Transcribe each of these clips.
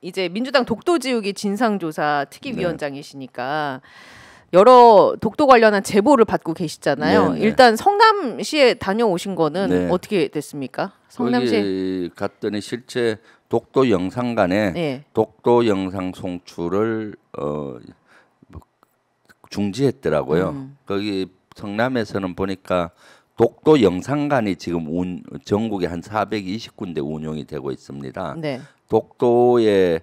이제 민주당 독도지우기 진상조사 특위위원장이시니까 여러 독도 관련한 제보를 받고 계시잖아요. 네네. 일단 성남시에 다녀오신 거는 네. 어떻게 됐습니까? 성남시 거기 갔더니 실제 독도 영상관에 네. 독도 영상 송출을 중지했더라고요. 거기 성남에서는 보니까 독도 영상관이 지금 전국에 한 420군데 운영이 되고 있습니다. 네. 독도의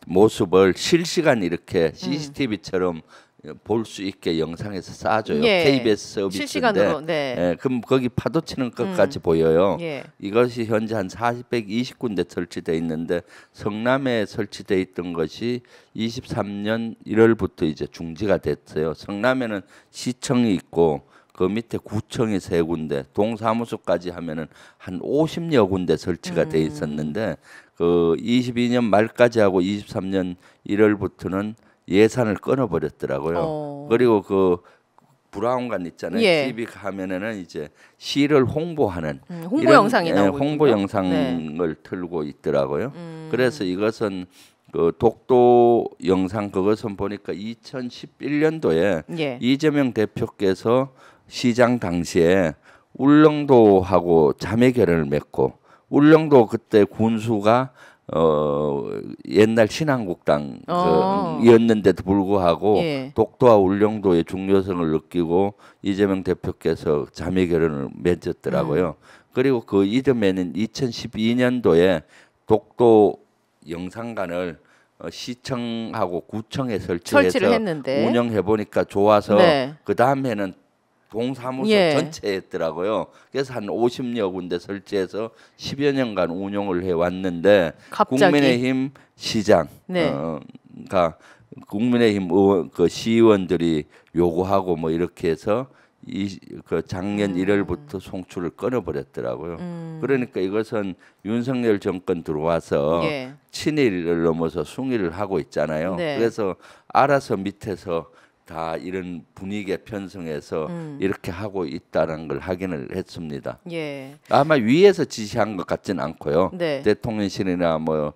모습을 실시간 이렇게 CCTV처럼 볼 수 있게 영상에서 쏴줘요. 예. KBS 서비스인데 실시간으로. 네. 예, 그럼 거기 파도 치는 것까지 보여요. 예. 이것이 현재 한 420군데 설치돼 있는데 성남에 설치돼 있던 것이 23년 1월부터 이제 중지가 됐어요. 성남에는 시청이 있고 그 밑에 구청이 3군데, 동사무소까지 하면은 한 50여 군데 설치가 돼 있었는데 그 22년 말까지 하고 23년 1월부터는 예산을 끊어버렸더라고요. 그리고 그 브라운관 있잖아요. 예. TV 화면에는 이제 시를 홍보하는 홍보 이런, 영상이 나오고 홍보 있군요. 영상을 틀고 있더라고요. 그래서 이것은 그 독도 영상 그것은 보니까 2011년도에 예. 이재명 대표께서 시장 당시에 울릉도하고 자매 결연을 맺고 울릉도 그때 군수가 옛날 신한국당 이었는데도 불구하고 예. 독도와 울릉도의 중요성을 느끼고 이재명 대표께서 자매 결연을 맺었더라고요. 그리고 그 이듬해는 2012년도에 독도 영상관을 시청하고 구청에 설치해서 했는데. 운영해 보니까 좋아서 네. 그 다음에는 동사무소 예. 전체에 했더라고요. 그래서 한 50여 군데 설치해서 10여 년간 운영을 해왔는데 갑자기? 국민의힘 시장 네. 가 국민의힘 그 시의원들이 요구하고 뭐 이렇게 해서 그 작년 1월부터 송출을 끊어버렸더라고요. 그러니까 이것은 윤석열 정권 들어와서 예. 친일을 넘어서 숭일을 하고 있잖아요. 네. 그래서 알아서 밑에서 다 이런 분위기에 편성해서 이렇게 하고 있다는 걸 확인을 했습니다. 예. 아마 위에서 지시한 것 같지는 않고요. 네. 대통령실이나 뭐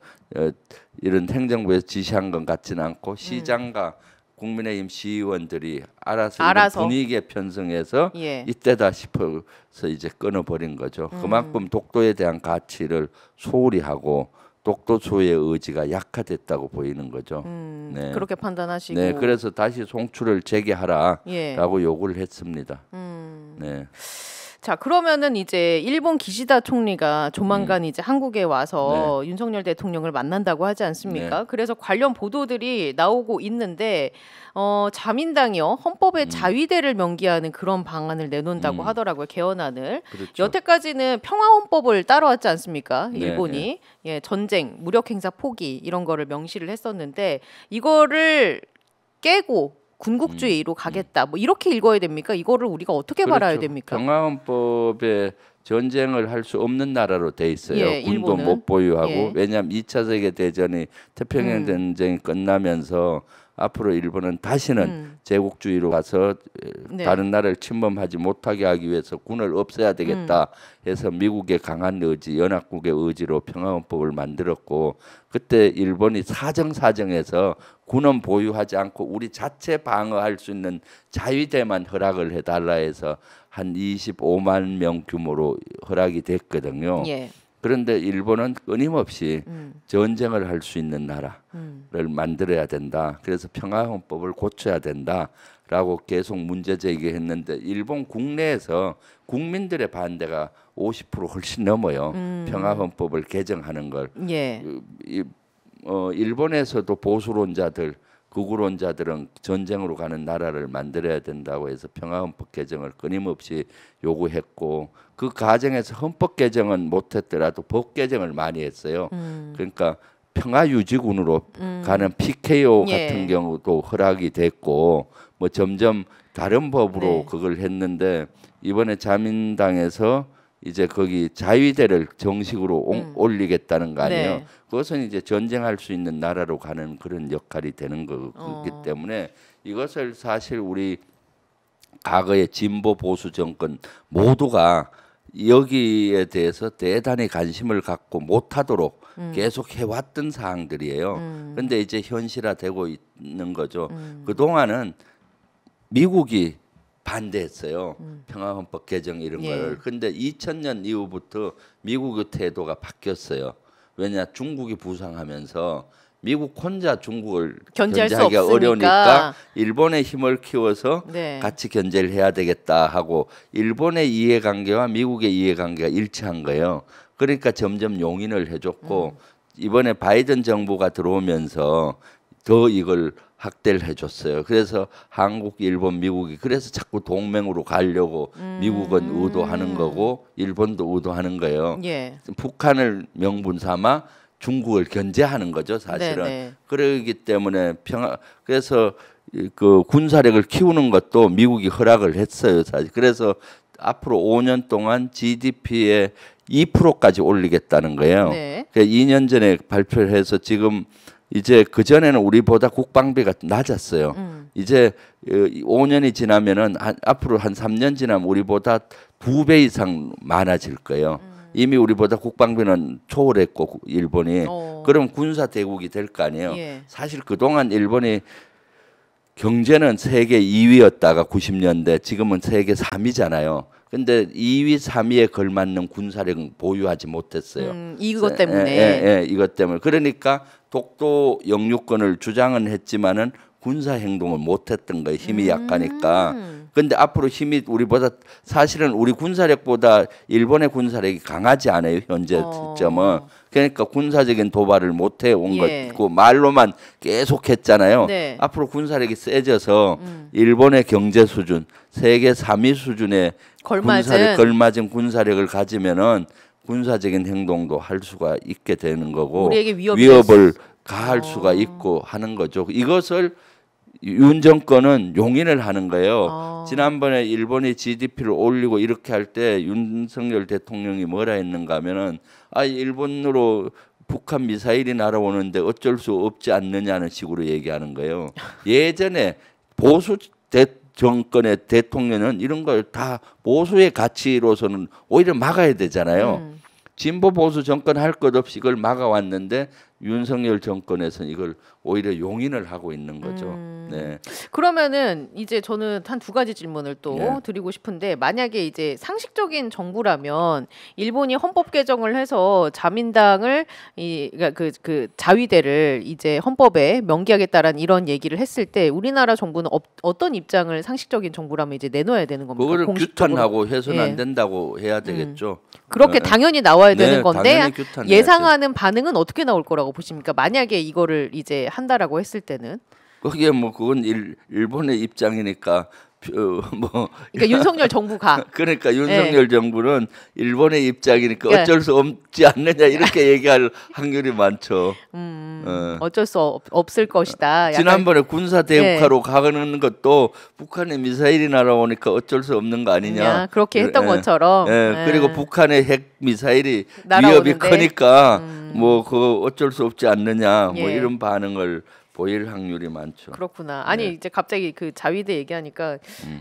이런 행정부에서 지시한 것 같지는 않고 시장과 국민의힘 시의원들이 알아서 이런 분위기에 편성해서 예. 이때다 싶어서 이제 끊어버린 거죠. 그만큼 독도에 대한 가치를 소홀히 하고 독도소의 의지가 약화됐다고 보이는 거죠. 네. 그렇게 판단하시고. 네, 그래서 다시 송출을 재개하라라고 예. 요구를 했습니다. 네. 자, 그러면은 이제 일본 기시다 총리가 조만간 이제 한국에 와서 윤석열 대통령을 만난다고 하지 않습니까? 네. 그래서 관련 보도들이 나오고 있는데 자민당이요 헌법에 자위대를 명기하는 그런 방안을 내놓는다고 하더라고요. 개헌안을. 그렇죠. 여태까지는 평화헌법을 따라왔지 않습니까? 네, 일본이 예, 전쟁, 무력행사 포기 이런 거를 명시를 했었는데 이거를 깨고 군국주의로 가겠다. 뭐 이렇게 읽어야 됩니까? 이거를 우리가 어떻게 그렇죠. 바라야 됩니까? 평화헌법에 전쟁을 할 수 없는 나라로 돼 있어요. 예, 군도 일본은. 못 보유하고 예. 왜냐하면 2차 세계 대전이 태평양 전쟁이 끝나면서 앞으로 일본은 다시는 제국주의로 가서 네. 다른 나라를 침범하지 못하게 하기 위해서 군을 없애야 되겠다 해서 미국의 강한 의지, 연합국의 의지로 평화헌법을 만들었고 그때 일본이 사정사정해서 군은 보유하지 않고 우리 자체 방어할 수 있는 자위대만 허락을 해달라 해서 한 25만 명 규모로 허락이 됐거든요. 예. 그런데 일본은 끊임없이 전쟁을 할 수 있는 나라를 만들어야 된다. 그래서 평화헌법을 고쳐야 된다라고 계속 문제 제기했는데 일본 국내에서 국민들의 반대가 50% 훨씬 넘어요. 평화헌법을 개정하는 걸. 예. 일본에서도 보수론자들, 극우론자들은 전쟁으로 가는 나라를 만들어야 된다고 해서 평화헌법 개정을 끊임없이 요구했고 그 과정에서 헌법 개정은 못했더라도 법 개정을 많이 했어요. 그러니까 평화유지군으로 가는 PKO 예. 같은 경우도 허락이 됐고 뭐 점점 다른 법으로 네. 그걸 했는데 이번에 자민당에서 이제 거기 자위대를 정식으로 올리겠다는 거 아니에요. 네. 그것은 이제 전쟁할 수 있는 나라로 가는 그런 역할이 되는 거기 때문에 이것을 사실 우리 과거의 진보 보수 정권 모두가 여기에 대해서 대단히 관심을 갖고 못하도록 계속 해왔던 사항들이에요. 그런데 이제 현실화되고 있는 거죠. 그 동안은 미국이 반대했어요. 평화헌법 개정 이런 예. 거를. 근데 2000년 이후부터 미국의 태도가 바뀌었어요. 왜냐 중국이 부상하면서 미국 혼자 중국을 견제할 수 견제하기가 없으니까. 어려우니까 일본의 힘을 키워서 네. 같이 견제를 해야 되겠다 하고 일본의 이해관계와 미국의 이해관계가 일치한 거예요. 그러니까 점점 용인을 해줬고 이번에 바이든 정부가 들어오면서 더 이걸 확대를 해줬어요. 그래서 한국, 일본, 미국이 그래서 자꾸 동맹으로 가려고 미국은 의도하는 거고 일본도 의도하는 거예요. 예. 북한을 명분 삼아 중국을 견제하는 거죠, 사실은. 네네. 그러기 때문에 그래서 그 군사력을 키우는 것도 미국이 허락을 했어요, 사실. 그래서 앞으로 5년 동안 GDP의 2%까지 올리겠다는 거예요. 네. 2년 전에 발표를 해서 지금 이제 그 전에는 우리보다 국방비가 낮았어요. 이제 5년이 지나면은 앞으로 한 3년 지나면 우리보다 2배 이상 많아질 거예요. 이미 우리보다 국방비는 초월했고 일본이 그럼 군사 대국이 될 거 아니에요. 예. 사실 그동안 일본이 경제는 세계 2위였다가 90년대 지금은 세계 3위잖아요. 근데 2위, 3위에 걸맞는 군사력은 보유하지 못했어요. 이것 때문에. 예, 이것 때문에. 그러니까 독도 영유권을 주장은 했지만은 군사 행동을 못했던 거예요. 힘이 약하니까. 근데 앞으로 힘이 우리보다 사실은 우리 군사력보다 일본의 군사력이 강하지 않아요. 현재 시점은. 그러니까 군사적인 도발을 못해 온 예. 거고 말로만 계속 했잖아요. 네. 앞으로 군사력이 세져서 일본의 경제 수준, 세계 3위 수준의 걸맞은 군사력을 가지면은 군사적인 행동도 할 수가 있게 되는 거고 우리에게 위협을 가할 수가 있고 하는 거죠. 이것을 윤 정권은 용인을 하는 거예요. 지난번에 일본이 GDP를 올리고 이렇게 할 때 윤석열 대통령이 뭐라 했는가 하면은 일본으로 북한 미사일이 날아오는데 어쩔 수 없지 않느냐는 식으로 얘기하는 거예요. 예전에 보수 정권의 대통령은 이런 걸 다 보수의 가치로서는 오히려 막아야 되잖아요. 진보 보수 정권 할 것 없이 이걸 막아왔는데 윤석열 정권에서는 이걸 오히려 용인을 하고 있는 거죠. 네. 그러면은 이제 저는 한 두 가지 질문을 또 네. 드리고 싶은데 만약에 이제 상식적인 정부라면 일본이 헌법 개정을 해서 자민당을 그러니까 그 자위대를 이제 헌법에 명기하겠다라는 이런 얘기를 했을 때 우리나라 정부는 어떤 입장을 상식적인 정부라면 이제 내놓아야 되는 겁니까? 그거를 공식적으로? 규탄하고 해서는 예. 안 된다고 해야 되겠죠. 그렇게 당연히 나와야 되는 건데 당연히 규탄해야죠. 예상하는 반응은 어떻게 나올 거라고 보십니까? 만약에 이거를 이제 한다라고 했을 때는 거기에 뭐 그건 일본의 입장이니까 그러니까 윤석열 정부가 그러니까 윤석열 정부는 일본의 입장이니까 어쩔 수 없지 않느냐 이렇게 얘기할 확률이 많죠. 어쩔 수 없을 것이다. 약간 지난번에 군사 대국화로 가는 것도 북한의 미사일이 날아오니까 어쩔 수 없는 거 아니냐. 그렇게 했던 것처럼. 그리고 북한의 핵 미사일이 날아오는데. 위협이 크니까 뭐 그거 어쩔 수 없지 않느냐. 뭐 예. 이런 반응을 보일 확률이 많죠. 그렇구나. 아니 이제 갑자기 그 자위대 얘기하니까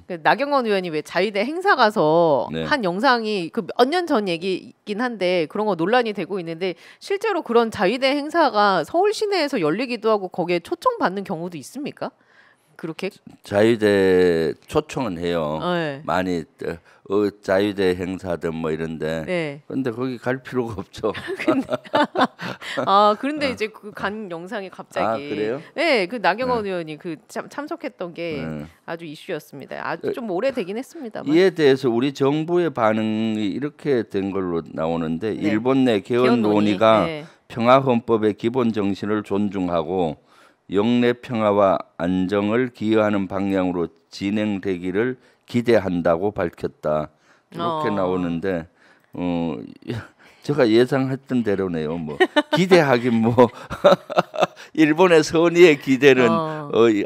그 나경원 의원이 왜 자위대 행사 가서 한 영상이 그 몇 년 전 얘기이긴 한데 그런 거 논란이 되고 있는데 실제로 그런 자위대 행사가 서울 시내에서 열리기도 하고 거기에 초청받는 경우도 있습니까? 그렇게 자위대 초청은 해요. 네. 많이 자위대 행사든 뭐 이런데. 네. 근데 거기 갈 필요가 없죠. 그런데 이제 그 간 영상이 갑자기 그래요? 네, 그 나경원 의원이 그 참석했던 게 아주 이슈였습니다. 아주 좀 오래되긴 했습니다만. 이에 대해서 우리 정부의 반응이 이렇게 된 걸로 나오는데 일본 내 개헌 논의가 평화 헌법의 기본 정신을 존중하고 영내 평화와 안정을 기여하는 방향으로 진행되기를 기대한다고 밝혔다. 이렇게 나오는데 제가 예상했던 대로네요. 뭐 기대하긴 뭐 일본의 선의의 기대는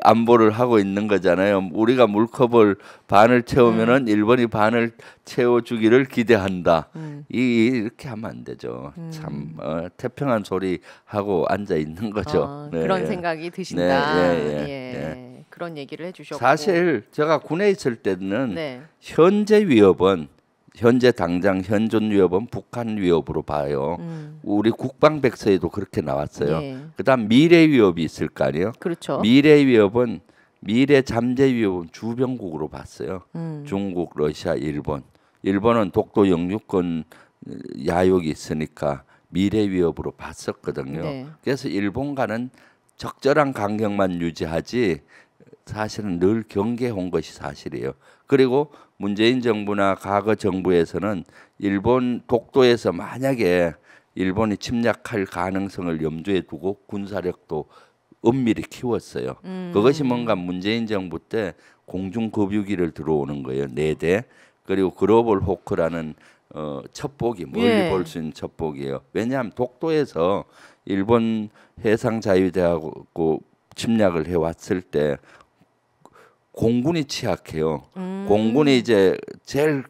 안보를 하고 있는 거잖아요. 우리가 물컵을 반을 채우면은 일본이 반을 채워주기를 기대한다. 이렇게 하면 안 되죠. 참 태평한 소리 하고 앉아 있는 거죠. 그런 생각이 드신다. 예. 그런 얘기를 해주셨고 사실 제가 군에 있을 때는 현재 위협은 현재 당장 현존 위협은 북한 위협으로 봐요. 우리 국방백서에도 그렇게 나왔어요. 예. 그다음 미래 위협이 있을 거 아니에요. 그렇죠. 미래 잠재 위협은 주변국으로 봤어요. 중국, 러시아, 일본. 일본은 독도 영유권 야욕이 있으니까 미래 위협으로 봤었거든요. 네. 그래서 일본과는 적절한 간격만 유지하지 사실은 늘 경계해온 것이 사실이에요. 그리고 문재인 정부나 과거 정부에서는 일본 독도에서 만약에 일본이 침략할 가능성을 염두에 두고 군사력도 엄밀히 키웠어요. 그것이 뭔가 문재인 정부 때 공중급유기를 들어오는 거예요. 4대. 그리고 글로벌 호크라는 첩보기, 멀리 볼 수 있는 첩보기예요. 왜냐하면 독도에서 일본 해상자유대하고 침략을 해왔을 때 공군이 취약해요. 공군이 이제 제일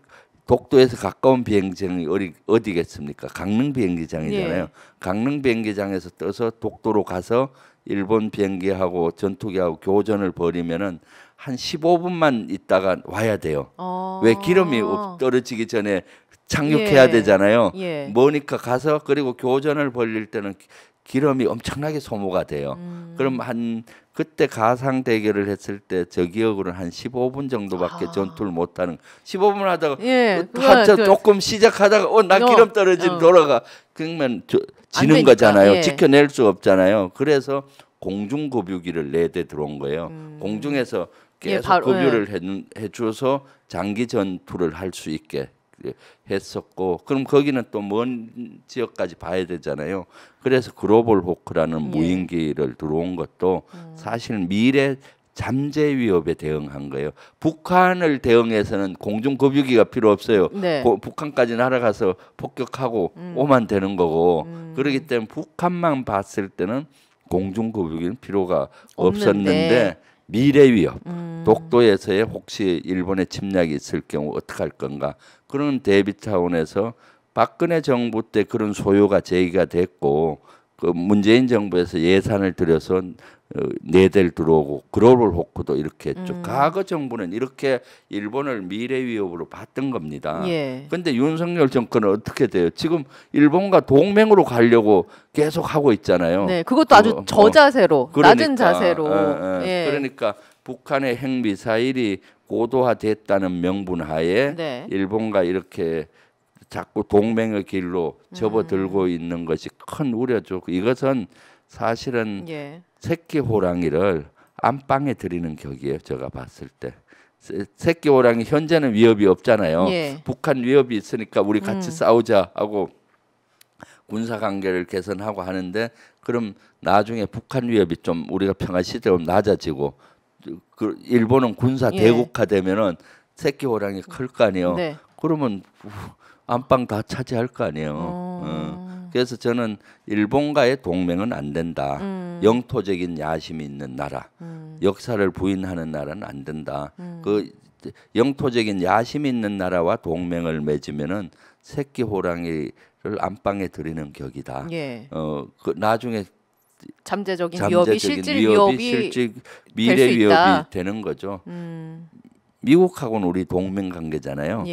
독도에서 가까운 비행장이 어디겠습니까? 강릉 비행기장이잖아요. 예. 강릉 비행기장에서 떠서 독도로 가서 일본 비행기하고 전투기하고 교전을 벌이면은 한 15분만 있다가 와야 돼요. 왜 기름이 떨어지기 전에 착륙해야 되잖아요. 예. 머니까 가서 그리고 교전을 벌일 때는 기름이 엄청나게 소모가 돼요. 그럼 한 그때 가상 대결을 했을 때 저 기억으로는 한 15분 정도밖에 전투를 못하는 15분 하다가 조금 시작하다가 나 기름 떨어진 돌아가 그러면 지는 거잖아요. 지켜낼 수 없잖아요. 그래서 공중급유기를 4대 들어온 거예요. 공중에서 계속 급유를 해줘서 장기 전투를 할 수 있게 했었고 그럼 거기는 또 먼 지역까지 봐야 되잖아요. 그래서 글로벌 호크라는 무인기를 들어온 것도 사실 미래 잠재 위협에 대응한 거예요. 북한을 대응해서는 공중급유기가 필요 없어요. 네. 북한까지 날아가서 폭격하고 오면 되는 거고 그렇기 때문에 북한만 봤을 때는 공중급유기는 필요가 없었는데 미래 위협, 독도에서의 혹시 일본의 침략이 있을 경우 어떻게 할 건가 그런 대비 차원에서 박근혜 정부 때 그런 소요가 제기가 됐고 그 문재인 정부에서 예산을 들여서 4대를 들어오고 글로벌 호크도 이렇게 했죠. 과거 정부는 이렇게 일본을 미래 위협으로 봤던 겁니다. 그런데 윤석열 정권은 어떻게 돼요? 지금 일본과 동맹으로 가려고 계속 하고 있잖아요. 네, 그것도 아주 저자세로, 낮은 자세로. 그러니까 북한의 핵미사일이 고도화됐다는 명분하에 일본과 이렇게 자꾸 동맹의 길로 접어들고 있는 것이 큰 우려죠. 이것은 사실은 새끼 호랑이를 안방에 들이는 격이에요. 제가 봤을 때. 새끼 호랑이 현재는 위협이 없잖아요. 북한 위협이 있으니까 우리 같이 싸우자 하고 군사 관계를 개선하고 하는데 그럼 나중에 북한 위협이 좀 우리가 평화 시대로 낮아지고 그 일본은 군사 대국화되면은 새끼 호랑이 클 거 아니에요. 그러면 안방 다 차지할 거 아니에요. 그래서 저는 일본과의 동맹은 안 된다. 영토적인 야심이 있는 나라, 역사를 부인하는 나라는 안 된다. 그 영토적인 야심이 있는 나라와 동맹을 맺으면은 새끼 호랑이를 안방에 들이는 격이다. 그 나중에 잠재적인 위협이 실질 위협이 미래 위협이 되는 거죠. 미국하고는 우리 동맹 관계잖아요.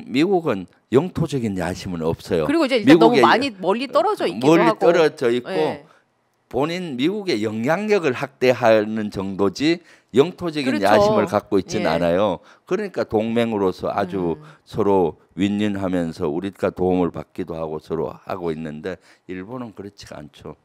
미국은 영토적인 야심은 없어요. 그리고 이제 일단 너무 많이 멀리 떨어져 있기도 하고. 떨어져 있고 본인 미국의 영향력을 확대하는 정도지 영토적인 야심을 갖고 있지는 않아요. 그러니까 동맹으로서 아주 서로 윈윈하면서 우리가 도움을 받기도 하고 서로 하고 있는데 일본은 그렇지가 않죠.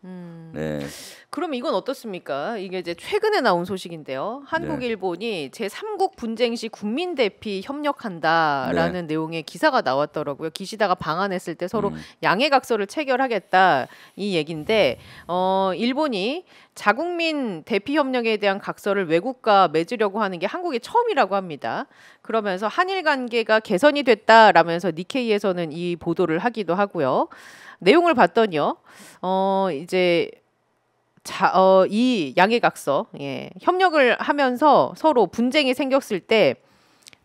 그럼 이건 어떻습니까? 이게 이제 최근에 나온 소식인데요. 한국 일본이 제3국 분쟁 시 국민 대피 협력한다라는 내용의 기사가 나왔더라고요. 기시다가 방한했을 때 서로 양해각서를 체결하겠다 이 얘긴데 일본이 자국민 대피 협력에 대한 각서를 외국과 맺으려고 하는 게 한국이 처음이라고 합니다. 그러면서 한일 관계가 개선이 됐다라면서 니케이에서는 이 보도를 하기도 하고요. 내용을 봤더니요. 이제 이 양해각서 협력을 하면서 서로 분쟁이 생겼을 때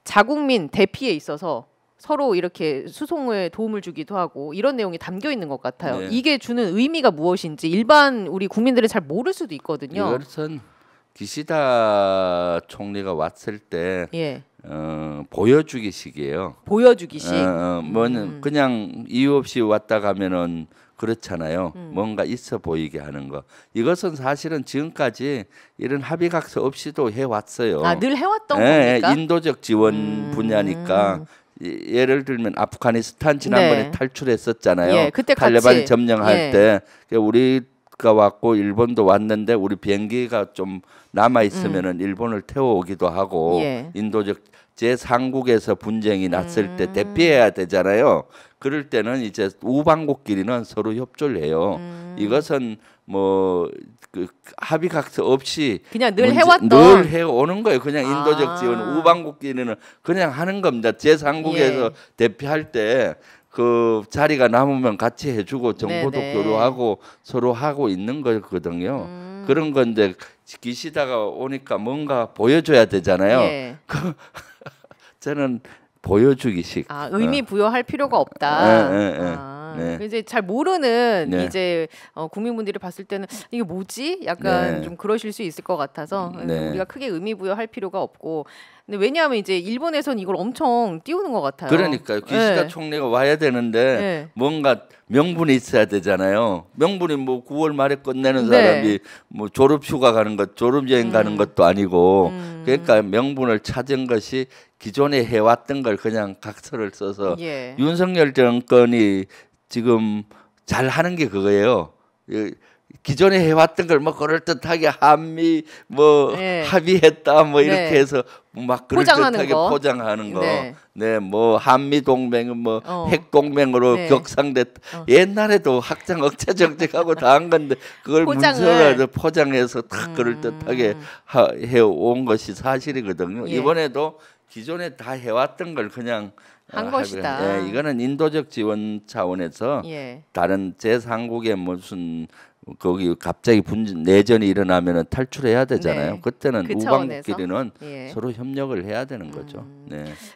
자국민 대피에 있어서 서로 이렇게 수송에 도움을 주기도 하고 이런 내용이 담겨 있는 것 같아요. 이게 주는 의미가 무엇인지 일반 우리 국민들은 잘 모를 수도 있거든요. 이것은 기시다 총리가 왔을 때 보여주기식이에요. 보여주기식. 뭐는 그냥 이유 없이 왔다 가면은 그렇잖아요. 뭔가 있어 보이게 하는 거. 이것은 사실은 지금까지 이런 합의각서 없이도 해왔어요. 늘 해왔던 겁니까? 인도적 지원 분야니까. 예를 들면 아프가니스탄 지난번에 네. 탈출했었잖아요. 예, 그때 탈레반이 같이, 점령할 예. 때 우리가 왔고 일본도 왔는데 우리 비행기가 좀 남아 있으면은 일본을 태워오기도 하고 예. 인도적 제3국에서 분쟁이 났을 때 대피해야 되잖아요. 그럴 때는 이제 우방국끼리는 서로 협조를 해요. 이것은 뭐 그 합의각서 없이 그냥 늘 해왔던 늘 해오는 거예요. 그냥 인도적 지원 우방국끼리는 그냥 하는 겁니다. 제3국에서 예. 대피할 때 그 자리가 남으면 같이 해주고 정보도 네네. 교류하고 서로 하고 있는 거거든요. 그런 건데 기시다가 오니까 뭔가 보여줘야 되잖아요. 예. 저는 보여주기식. 의미 부여할 필요가 없다. 네. 이제 잘 모르는 네. 이제 국민분들이 봤을 때는 이게 뭐지? 약간 네. 좀 그러실 수 있을 것 같아서 네. 우리가 크게 의미 부여할 필요가 없고. 근데 왜냐하면 이제 일본에선 이걸 엄청 띄우는 것 같아요. 그러니까요. 기시다 네. 총리가 와야 되는데 네. 뭔가 명분이 있어야 되잖아요. 명분이 뭐 9월 말에 끝내는 네. 사람이 뭐 졸업휴가 가는 것, 졸업여행 가는 것도 아니고 그러니까 명분을 찾은 것이 기존에 해왔던 걸 그냥 각서를 써서 예. 윤석열 정권이 지금 잘 하는 게 그거예요. 기존에 해왔던 걸 뭐 그럴듯하게 한미 뭐 네. 합의했다 뭐 이렇게 네. 해서 막 포장하는 그럴듯하게 거. 포장하는 거. 네. 네, 뭐 한미 동맹은 뭐 핵 동맹으로 네. 격상됐다. 옛날에도 확장 억제 정책하고 다 한 건데 그걸 포장을. 문서라도 포장해서 딱 그럴듯하게 해온 것이 사실이거든요. 예. 이번에도 기존에 다 해왔던 걸 그냥 한 것이다. 예, 이거는 인도적 지원 차원에서 예. 다른 제3국의 무슨 거기 갑자기 내전이 일어나면은 탈출해야 되잖아요. 네. 그때는 그 차원에서? 우방국끼리는 예. 서로 협력을 해야 되는 거죠. 네.